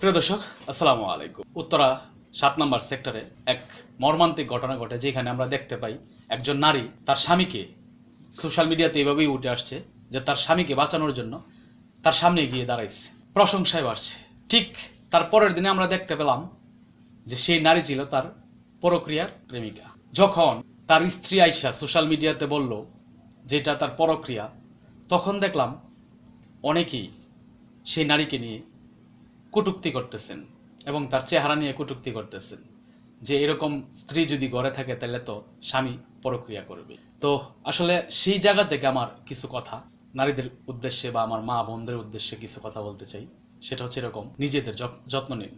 প্রিয় দর্শক, আসসালামু আলাইকুম। উত্তরা ৭ নম্বর সেক্টরে এক মর্মান্তিক ঘটনা ঘটে, যেখানে আমরা দেখতে পাই একজন নারী তার স্বামীকে, সোশ্যাল মিডিয়াতে এভাবেই উঠে আসছে যে তার স্বামীকে বাঁচানোর জন্য তার সামনে গিয়ে দাঁড়াইছে, প্রশংসায় বাড়ছে। ঠিক তার পরের দিনে আমরা দেখতে পেলাম যে সেই নারী ছিল তার পরক্রিয়ার প্রেমিকা। যখন তার স্ত্রী আইসা সোশ্যাল মিডিয়াতে বলল যেটা তার পরক্রিয়া, তখন দেখলাম অনেকেই সেই নারীকে নিয়ে কটূক্তি করতেছেন এবং তার চেহারা নিয়ে কটূক্তি করতেছেন যে এরকম স্ত্রী যদি ঘরে থাকে তাহলে তো স্বামী পরক্রিয়া করবে। তো আসলে সেই জায়গা থেকে আমার কিছু কথা নারীদের উদ্দেশ্যে বা আমার মা বোনদের উদ্দেশ্যে কিছু কথা বলতে চাই। সেটা হচ্ছে এরকম: নিজেদের যত্ন নিন,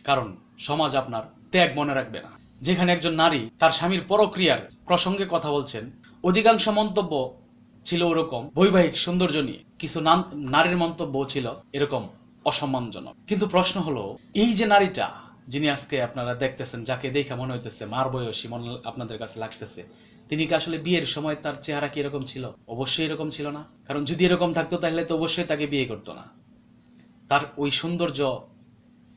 কারণ সমাজ আপনার ত্যাগ মনে রাখবে না। যেখানে একজন নারী তার স্বামীর পরক্রিয়ার প্রসঙ্গে কথা বলছেন, অধিকাংশ মন্তব্য ছিল ওরকম বৈবাহিক সৌন্দর্য নিয়ে, কিছু নারীর মন্তব্য ছিল এরকম অসম্মানজনক। কিন্তু প্রশ্ন হলো, এই যে নারীটা যিনি আজকে আপনারা দেখতেছেন, যাকে দেখে মনে হইতেছে মার বয়সী মনে আপনাদের কাছে লাগতেছে, তিনি কি আসলে বিয়ের সময় তার চেহারা কি এরকম ছিল? অবশ্যই এরকম ছিল না। কারণ যদি এরকম থাকতো তাহলে তো অবশ্যই তাকে বিয়ে করতো না। তার ওই সৌন্দর্য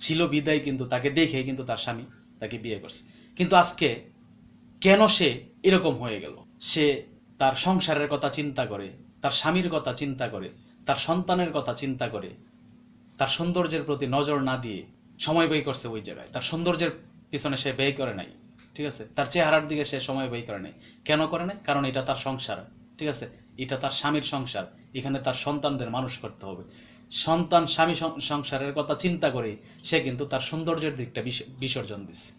ছিল বিদায় কিন্তু তাকে দেখে কিন্তু তার স্বামী তাকে বিয়ে করছে। কিন্তু আজকে কেন সে এরকম হয়ে গেল? সে তার সংসারের কথা চিন্তা করে, তার স্বামীর কথা চিন্তা করে, তার সন্তানের কথা চিন্তা করে, তার সৌন্দর্যের প্রতি নজর না দিয়ে সময় ব্যয় করছে ওই জায়গায়। তার সৌন্দর্যের পিছনে সে ব্যয় করে নাই, ঠিক আছে? তার চেহারার দিকে সে সময় ব্যয় করে নাই। কেন করে নাই? কারণ এটা তার সংসার, ঠিক আছে? এটা তার স্বামীর সংসার। এখানে তার সন্তানদের মানুষ করতে হবে। সন্তান স্বামী সংসারের কথা চিন্তা করে সে কিন্তু তার সৌন্দর্যের দিকটা বিসর্জন দিচ্ছে।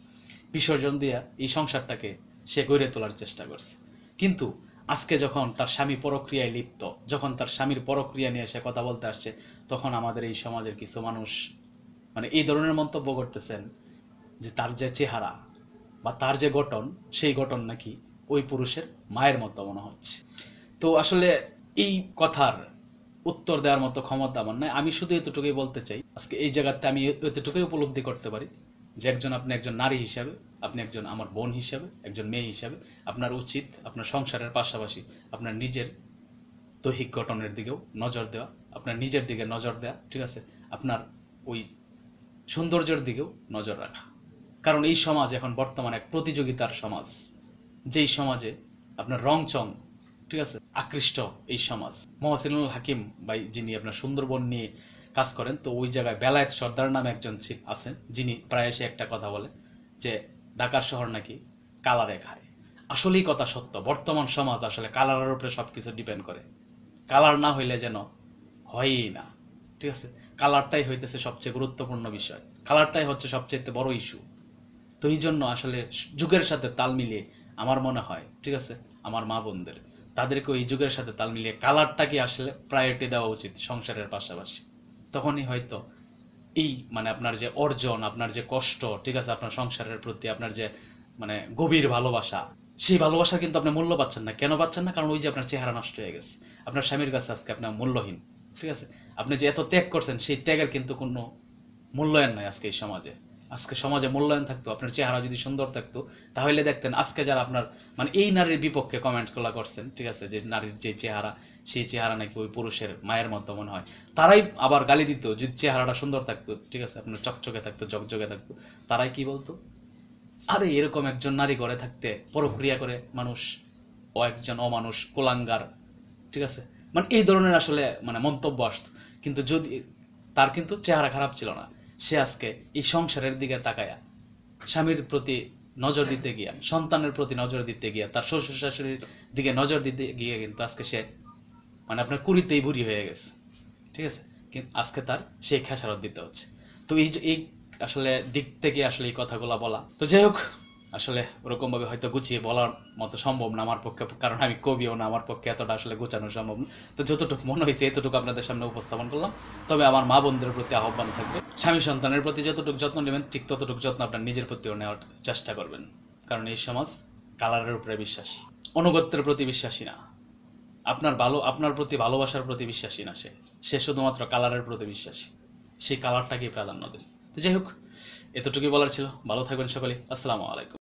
বিসর্জন দিয়ে এই সংসারটাকে সে গড়ে তোলার চেষ্টা করছে। কিন্তু আজকে যখন তার স্বামী পরক্রিয়ায় লিপ্ত, যখন তার স্বামীর পরক্রিয়া নিয়ে সে কথা বলতে আসছে, তখন আমাদের এই সমাজের কিছু মানুষ এই ধরনের মন্তব্য করতেছেন যে তার যে চেহারা বা তার যে গঠন, সেই গঠন নাকি ওই পুরুষের মায়ের মতো মনে হচ্ছে। তো আসলে এই কথার উত্তর দেওয়ার মতো ক্ষমতা আমার নাই। আমি শুধু এতটুকুই বলতে চাই, আজকে এই জায়গাতে আমি এতটুকুই উপলব্ধি করতে পারি যে আপনি একজন নারী হিসাবে, আপনি একজন আমার বোন হিসাবে, একজন মেয়ে হিসাবে আপনার উচিত আপনার সংসারের পাশাপাশি আপনার নিজের দৈহিক গঠনের দিকেও নজর দেওয়া, আপনার নিজের দিকে নজর দেওয়া, ঠিক আছে? আপনার ওই সৌন্দর্যের দিকেও নজর রাখা। কারণ এই সমাজ এখন বর্তমানে এক প্রতিযোগিতার সমাজ, যেই সমাজে আপনার রংচং, ঠিক আছে, আকৃষ্ট এই সমাজ। মহসিনুল হাকিম ভাই, যিনি আপনার সুন্দরবন নিয়ে কাজ করেন, তো ওই জায়গায় বেলায়েত সর্দার নামে একজন আছেন, যিনি প্রায় এসে একটা কথা বলে যে ঢাকার শহর নাকি কালারে খায়। আসলেই কথা সত্য। বর্তমান সমাজ আসলে কালারের উপরে সবকিছু ডিপেন্ড করে। কালার না হইলে যেন হয়ই না, ঠিক আছে? কালারটাই হইতেছে সবচেয়ে গুরুত্বপূর্ণ বিষয়, কালারটাই হচ্ছে সবচেয়ে বড় ইস্যু। তো এই জন্য আসলে যুগের সাথে তাল মিলিয়ে আমার মনে হয়, ঠিক আছে, আমার মা বোনদের, তাদেরকে এই যুগের সাথে তাল মিলিয়ে কালারটাকে আসলে প্রায়োরিটি দেওয়া উচিত সংসারের পাশাপাশি। তখনই হয়তো এই আপনার যে অর্জন, আপনার যে কষ্ট, ঠিক আছে, আপনার সংসারের প্রতি আপনার যে গভীর ভালোবাসা, সেই ভালোবাসা কিন্তু আপনি মূল্য পাচ্ছেন না। কেন পাচ্ছেন না? কারণ ওই যে আপনার চেহারা নষ্ট হয়ে গেছে। আপনার স্বামীর কাছে আজকে আপনার মূল্যহীন, ঠিক আছে? আপনি যে এত ত্যাগ করছেন, সেই ত্যাগের কিন্তু কোনো মূল্যায়ন নাই আজকে এই সমাজে। আজকে সমাজে মূল্যায়ন থাকতো, আপনার চেহারা যদি সুন্দর থাকতো, তাহলে দেখতেন আজকে যারা আপনার এই নারীর বিপক্ষে কমেন্ট গুলা করছেন, ঠিক আছে, যে নারীর যে চেহারা, সেই চেহারা নাকি ওই পুরুষের মায়ের মতো মনে হয়, তারাই আবার গালি দিত যদি চেহারাটা সুন্দর থাকতো, ঠিক আছে, আপনার চকচকে থাকতো, জকজকে থাকতো। তারাই কি বলতো? আরে এরকম একজন নারী ঘরে থাকতে পরক্রিয়া করে মানুষ, ও একজন অমানুষ, কোলাঙ্গার, ঠিক আছে, এই ধরনের আসলে মন্তব্য আসতো। কিন্তু যদি তার কিন্তু চেহারা খারাপ ছিল না, সে আজকে এই সংসারের দিকে তাকায়া, স্বামীর প্রতি নজর দিতে গিয়া, সন্তানের প্রতি নজর দিতে গিয়া, তার শ্বশুর শাশুড়ির দিকে নজর দিতে গিয়ে কিন্তু আজকে সে আপনার কুড়িতেই বুড়ি হয়ে গেছে, ঠিক আছে? কিন্তু আজকে তার সেই খেসারত দিতে হচ্ছে। তো এই আসলে দিক থেকে আসলে এই কথাগুলো বলা, তো যাই হোক, আসলে ওরকম ভাবে হয়তো গুছিয়ে বলার মতো সম্ভব না আমার পক্ষে, কারণ আমি কবিও না, আমার পক্ষে এতটা আসলে গোছানো সম্ভব না। তো যতটুকু মনে হয়েছে এতটুকু আপনাদের সামনে উপস্থাপন করলাম। তবে আমার মা বোনদের প্রতি আহ্বান থাকবে, স্বামী সন্তানের প্রতি যতটুকু যত্ন নেবেন, ঠিক ততটুকু যত্ন আপনার নিজের প্রতিও নেওয়ার চেষ্টা করবেন। কারণ এই সমাজ কালারের উপরে বিশ্বাসী, অনুগত্যের প্রতি বিশ্বাসী না। আপনার প্রতি ভালোবাসার প্রতি বিশ্বাসী না, সে শুধুমাত্র কালারের প্রতি বিশ্বাসী। সেই কালারটাকেই প্রাধান্য দেন। তো যাই হোক, এতটুকুই বলার ছিল। ভালো থাকবেন সকলে। আসসালামু আলাইকুম।